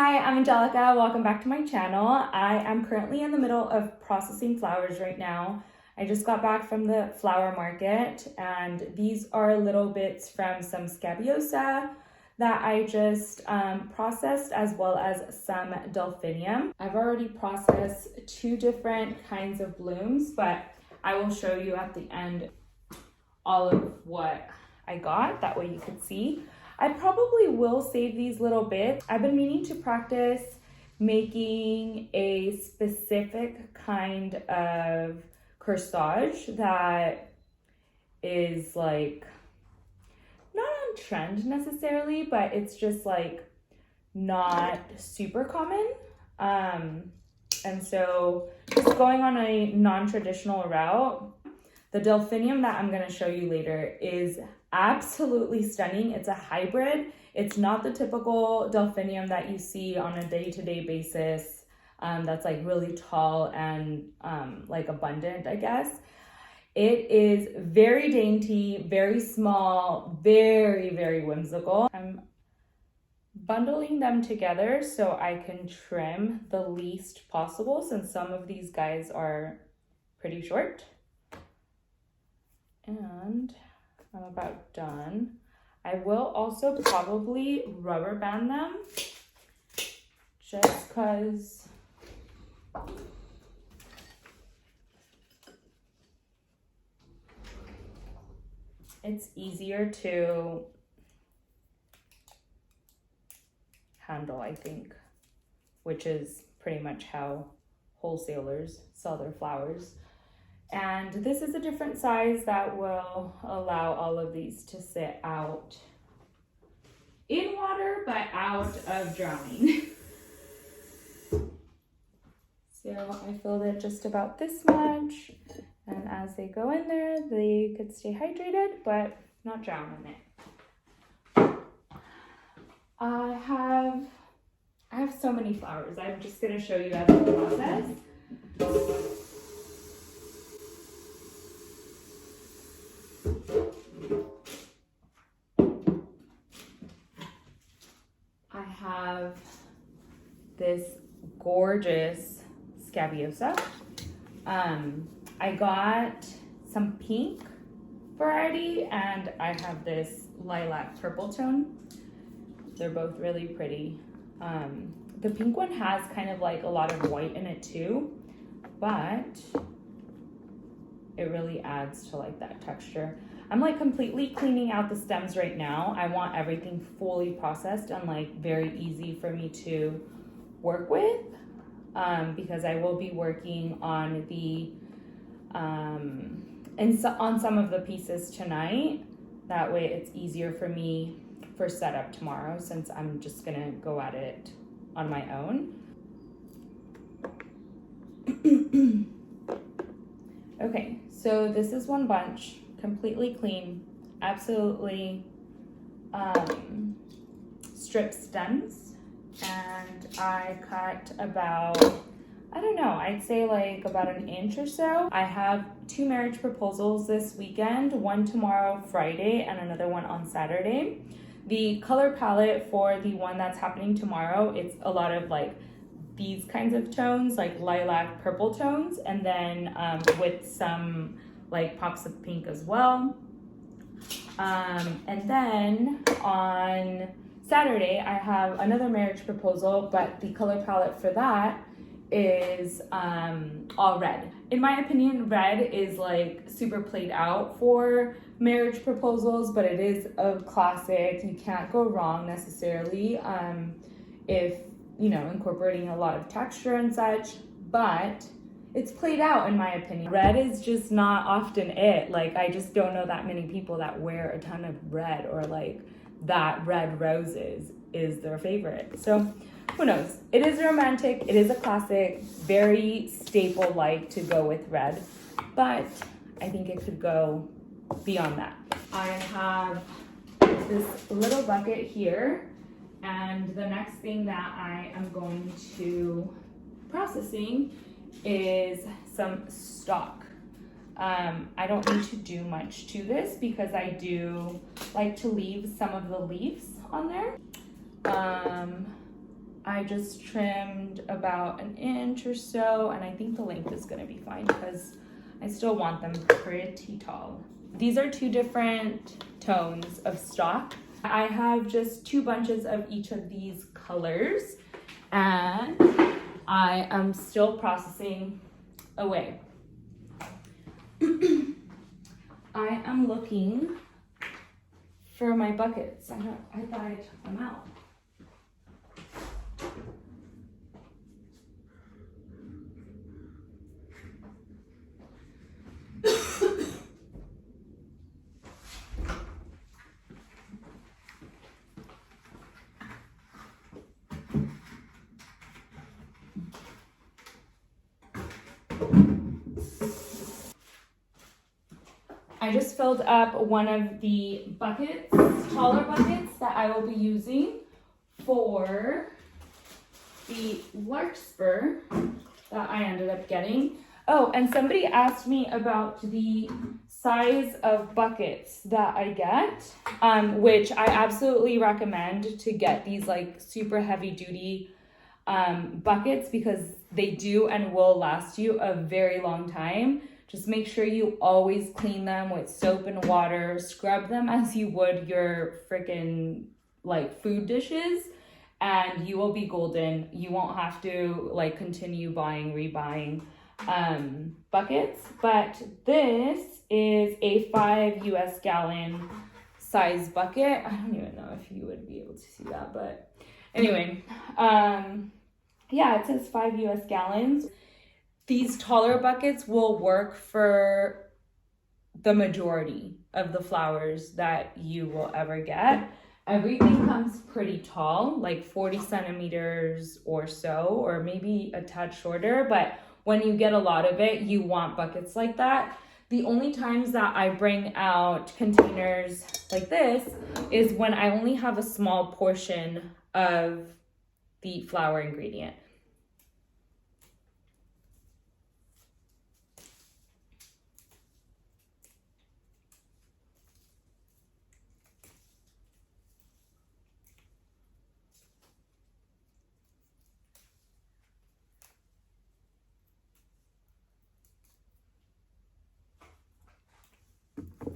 Hi, I'm Angelica. Welcome back to my channel. I am currently in the middle of processing flowers right now. I just got back from the flower market, and these are little bits from some scabiosa that I just processed, as well as some delphinium. I've already processed two different kinds of blooms, but I will show you at the end all of what I got. That way you can see. I probably will save these little bits. I've been meaning to practice making a specific kind of corsage that is like not on trend necessarily, but it's just like not super common. And so just going on a non-traditional route. The delphinium that I'm gonna show you later is absolutely stunning. It's a hybrid. It's not the typical delphinium that you see on a day-to-day basis that's like really tall and like abundant, I guess. It is very dainty, very small, very, very whimsical. I'm bundling them together so I can trim the least possible, since some of these guys are pretty short. And I'm about done. I will also probably rubber band them just because it's easier to handle, I think, which is pretty much how wholesalers sell their flowers. And this is a different size that will allow all of these to sit out in water, but out of drowning. So I filled it just about this much. And as they go in there, they could stay hydrated, but not drown in it. I have so many flowers. I'm just gonna show you as the process. I have this gorgeous scabiosa. I got some pink variety, and I have this lilac purple tone. They're both really pretty. The pink one has kind of like a lot of white in it too, but it really adds to like that texture. I'm like completely cleaning out the stems right now. I want everything fully processed and like very easy for me to work with, because I will be working on the on some of the pieces tonight. That way it's easier for me for setup tomorrow, since I'm just gonna go at it on my own. Okay, so this is one bunch, completely clean, absolutely strip stems, and I cut about, I don't know, I'd say like about an inch or so. I have two marriage proposals this weekend, one tomorrow, Friday, and another one on Saturday. The color palette for the one that's happening tomorrow, it's a lot of like these kinds of tones, like lilac purple tones, and then with some like pops of pink as well. And then on Saturday I have another marriage proposal, but the color palette for that is all red. In my opinion, red is like super played out for marriage proposals, but it is a classic. You can't go wrong necessarily if you know, incorporating a lot of texture and such, but it's played out in my opinion. Red is just not often it. Like, I just don't know that many people that wear a ton of red, or like that red roses is their favorite. So who knows? It is romantic, it is a classic, very staple-like to go with red, but I think it could go beyond that. I have this little bucket here, and the next thing that I am going to processing is some stock. I don't need to do much to this because I do like to leave some of the leaves on there. I just trimmed about an inch or so, and I think the length is gonna be fine because I still want them pretty tall. These are 2 different tones of stock. I have just 2 bunches of each of these colors, and I am still processing away. I am looking for my buckets. I thought I took them out. I just filled up one of the buckets, taller buckets that I will be using for the larkspur that I ended up getting. Oh, and somebody asked me about the size of buckets that I get, which I absolutely recommend to get these like super heavy duty buckets because they do and will last you a very long time. Just make sure you always clean them with soap and water, scrub them as you would your freaking like food dishes, and you will be golden. You won't have to like continue rebuying buckets. But this is a 5 US gallon size bucket. I don't even know if you would be able to see that, but anyway, yeah, it says 5 US gallons. These taller buckets will work for the majority of the flowers that you will ever get. Everything comes pretty tall, like 40 centimeters or so, or maybe a touch shorter, but when you get a lot of it, you want buckets like that. The only times that I bring out containers like this is when I only have a small portion of the flower ingredient.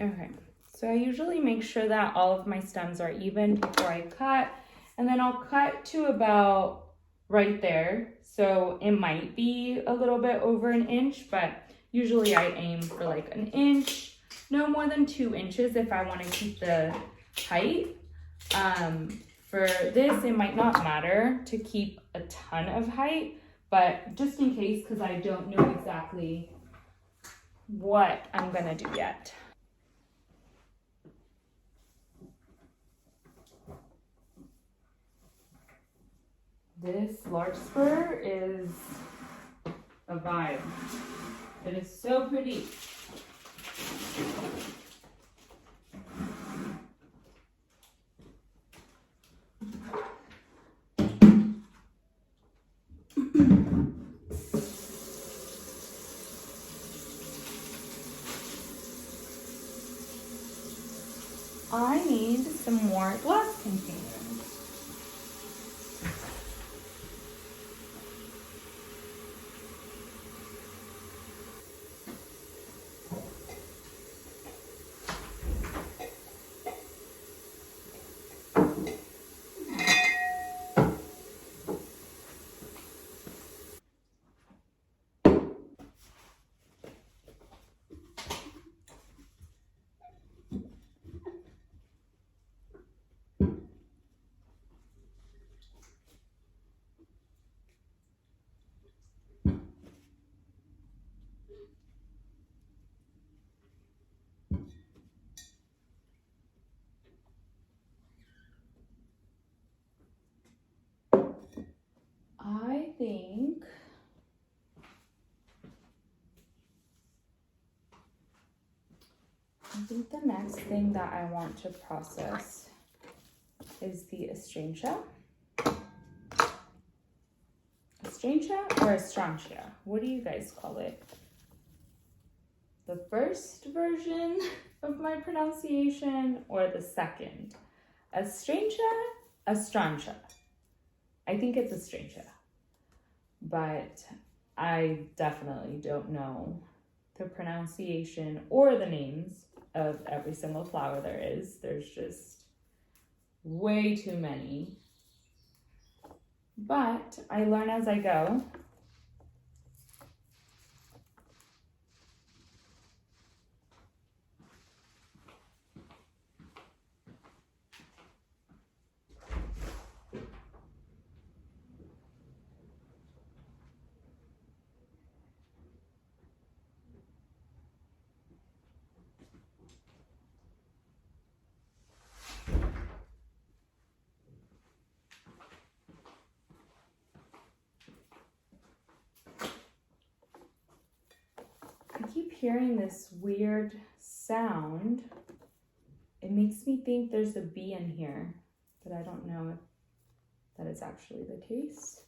Okay, so I usually make sure that all of my stems are even before I cut, and then I'll cut to about right there. So it might be a little bit over an inch, but usually I aim for like an inch, no more than 2 inches if I want to keep the height. For this, it might not matter to keep a ton of height, but just in case, because I don't know exactly what I'm gonna do yet. This larkspur is a vibe. It is so pretty. I need some more glass containers. I think the next thing that I want to process is the astrantia. Astrantia or astrantia? What do you guys call it? The first version of my pronunciation or the second? Astrantia, astrantia. I think it's Astringent, but I definitely don't know the pronunciation or the names of every single flower there is. There's just way too many. But I learn as I go. I keep hearing this weird sound. It makes me think there's a bee in here, but I don't know if that is actually the case.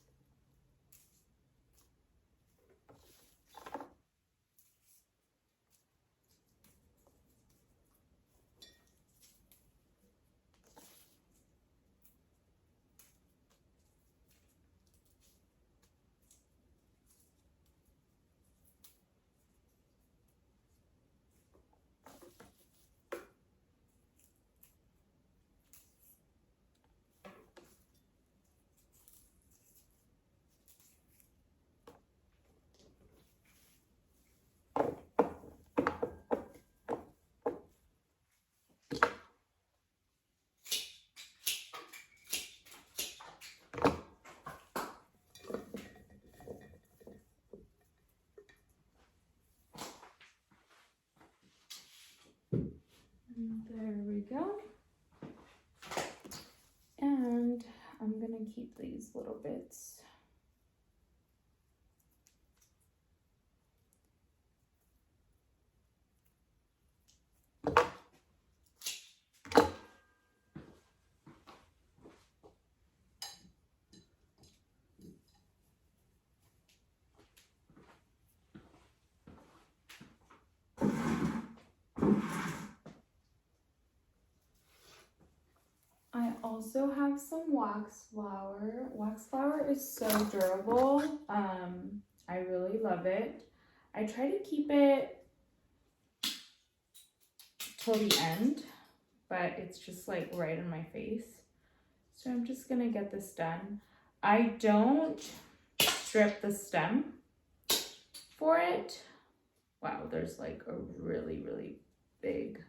There we go. And I'm gonna keep these little bits. I also have some wax flower. Wax flower is so durable. I really love it. I try to keep it till the end, but it's just like right in my face. So I'm just gonna get this done. I don't strip the stem for it. Wow, there's like a really, really big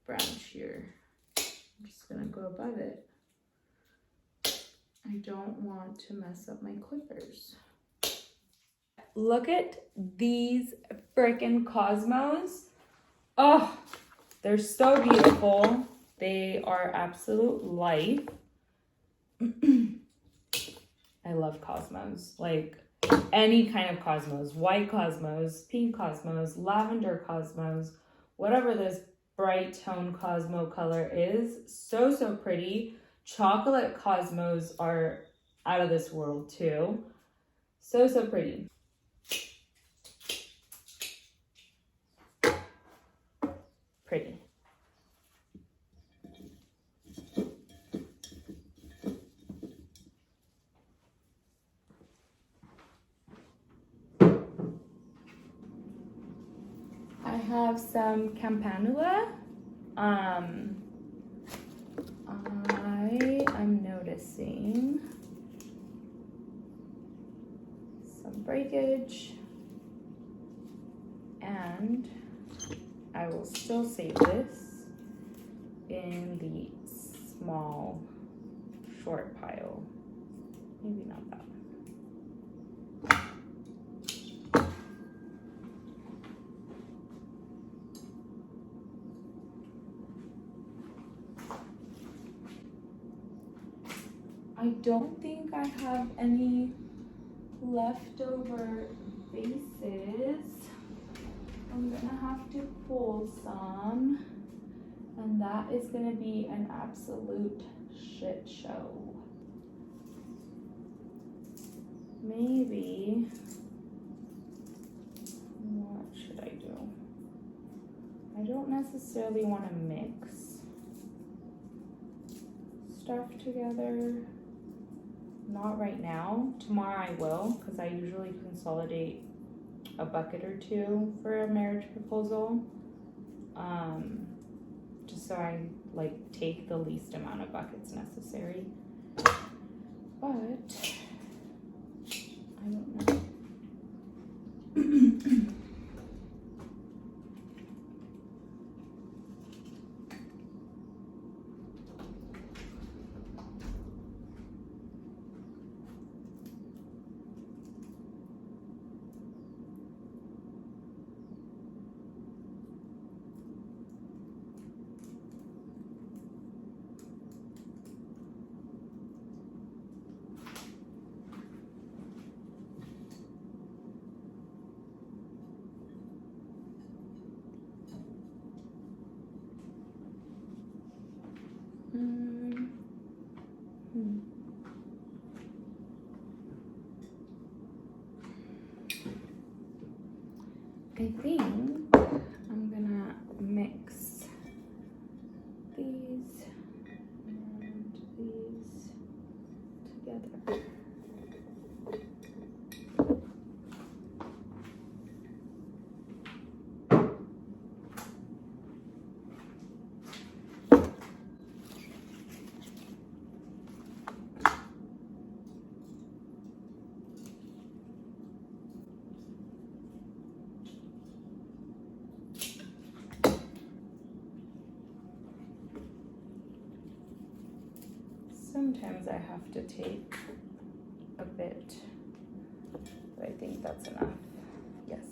branch here. I'm just gonna go above it. I don't want to mess up my clippers. Look at these frickin' cosmos. Oh, they're so beautiful. They are absolute life. I love cosmos. Like any kind of cosmos. White cosmos, pink cosmos, lavender cosmos, whatever this bright tone cosmo color is. So, so pretty. Chocolate cosmos are out of this world too. So, so pretty. Pretty. I have some campanula. I am noticing some breakage, and I will still save this in the small, short pile. Maybe not that one. I don't think I have any leftover vases. I'm gonna have to pull some, and that is gonna be an absolute shit show. Maybe, what should I do? I don't necessarily want to mix stuff together. not right now. Tomorrow I will, because I usually consolidate a bucket or two for a marriage proposal. Just so I like take the least amount of buckets necessary. But I don't know. I think I'm gonna mix these and these together. Sometimes I have to take a bit, but I think that's enough. Yes.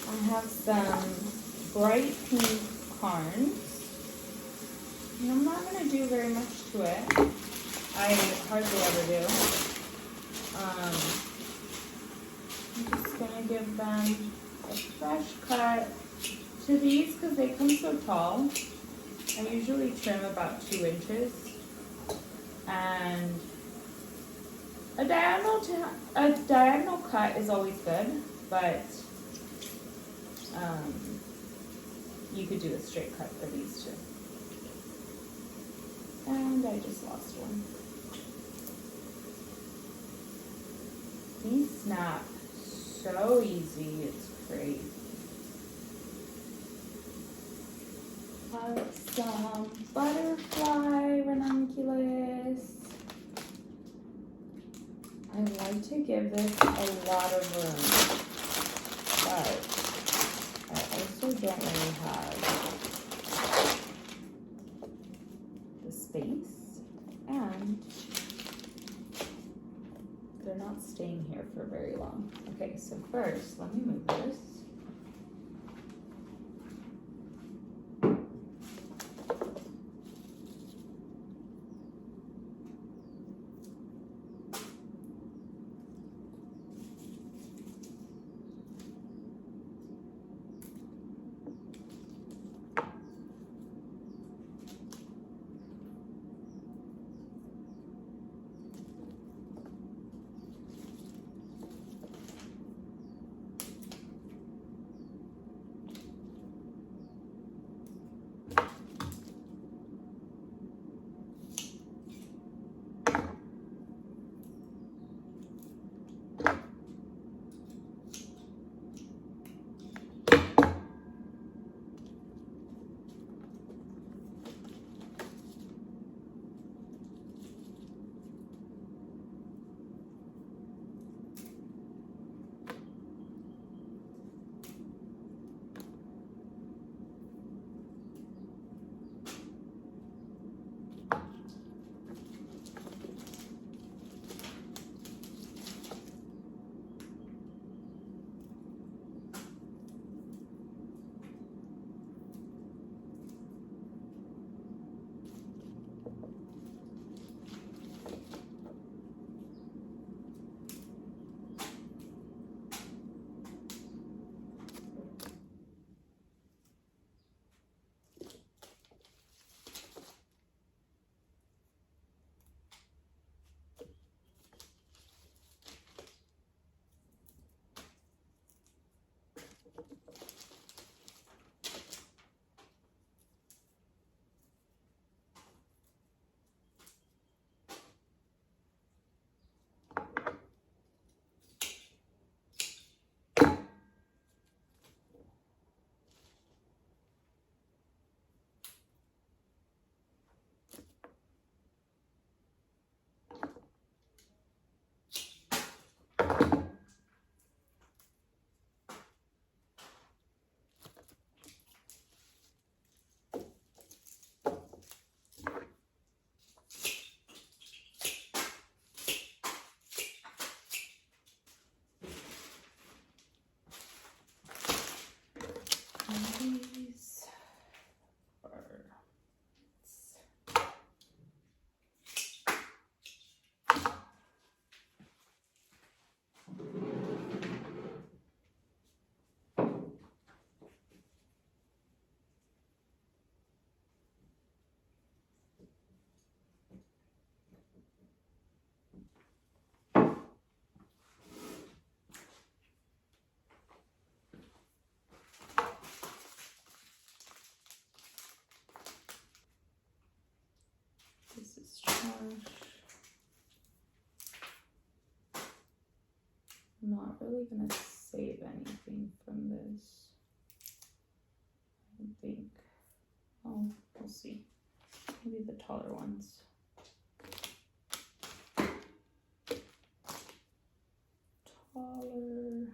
I have some bright pink carns, and I'm not going to do very much to it. I hardly ever do. I'm just going to give them a fresh cut to these because they come so tall. I usually trim about 2 inches, and a diagonal cut is always good, but you could do a straight cut for these too. And I just lost one. These snap so easy, it's crazy. Have some butterfly ranunculus. I like to give this a lot of room, but I also don't really have the space, and they're not staying here for very long. Okay, so first, let me move this. gosh. I'm not really gonna save anything from this, I don't think. Oh, we'll see. Maybe the taller ones. Taller.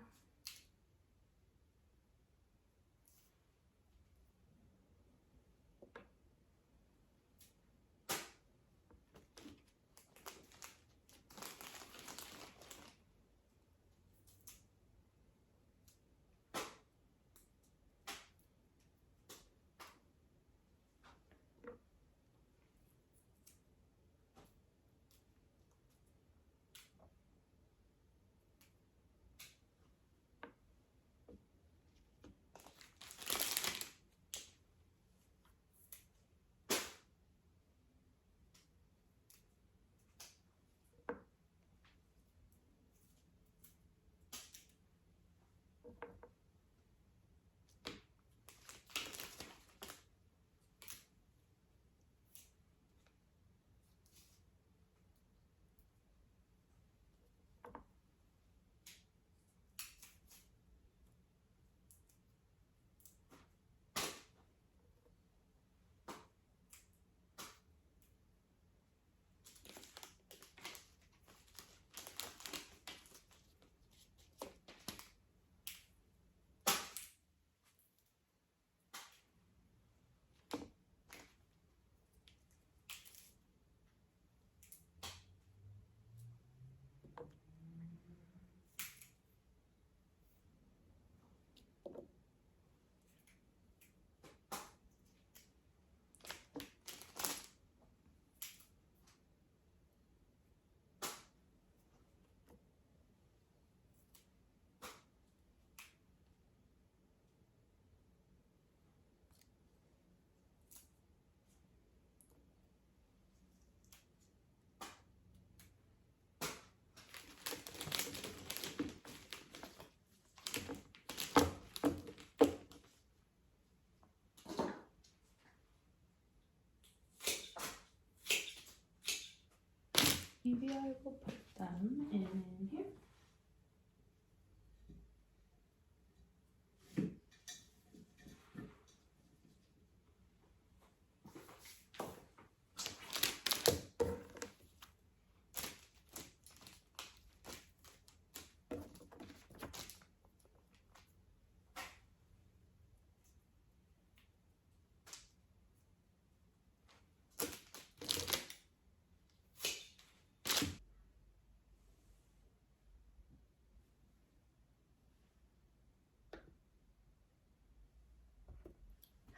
Maybe I will put them in here.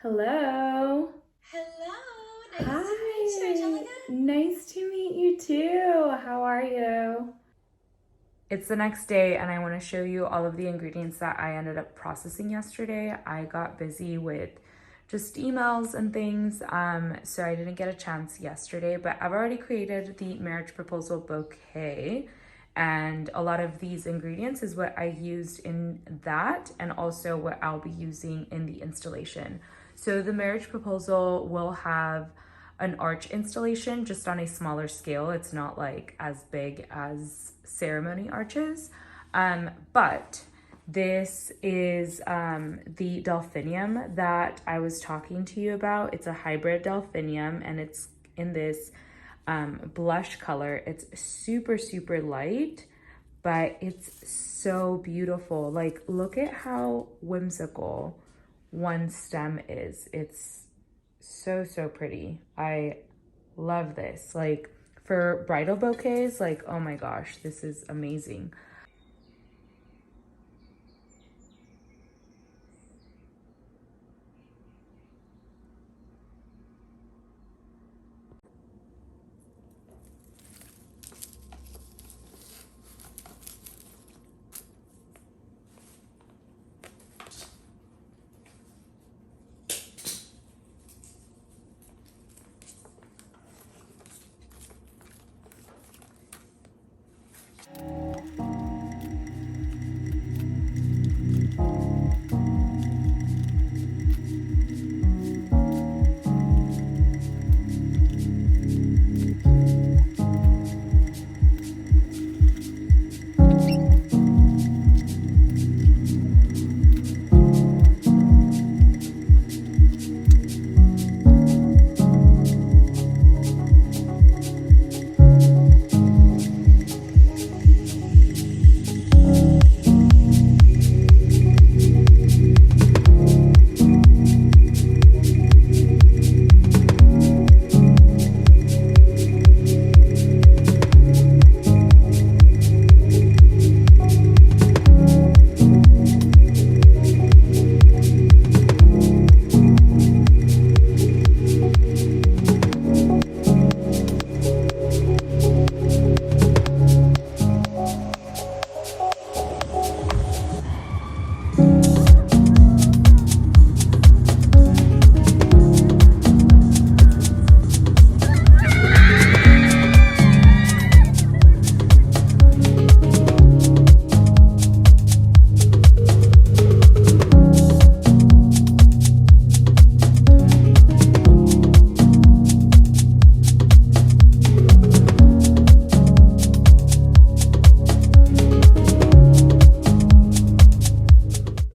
Hello. Hello, Hi. nice to meet you, Angelica. Nice to meet you too. How are you? It's the next day and I want to show you all of the ingredients that I ended up processing yesterday. I got busy with just emails and things, so I didn't get a chance yesterday, but I've already created the marriage proposal bouquet, and a lot of these ingredients is what I used in that and also what I'll be using in the installation. So the marriage proposal will have an arch installation just on a smaller scale. It's not like as big as ceremony arches, but this is the delphinium that I was talking to you about. It's a hybrid delphinium and it's in this blush color. It's super, super light, but it's so beautiful. Like, look at how whimsical one stem is. It's so, so pretty. I love this. Like, for bridal bouquets, like, oh my gosh, this is amazing.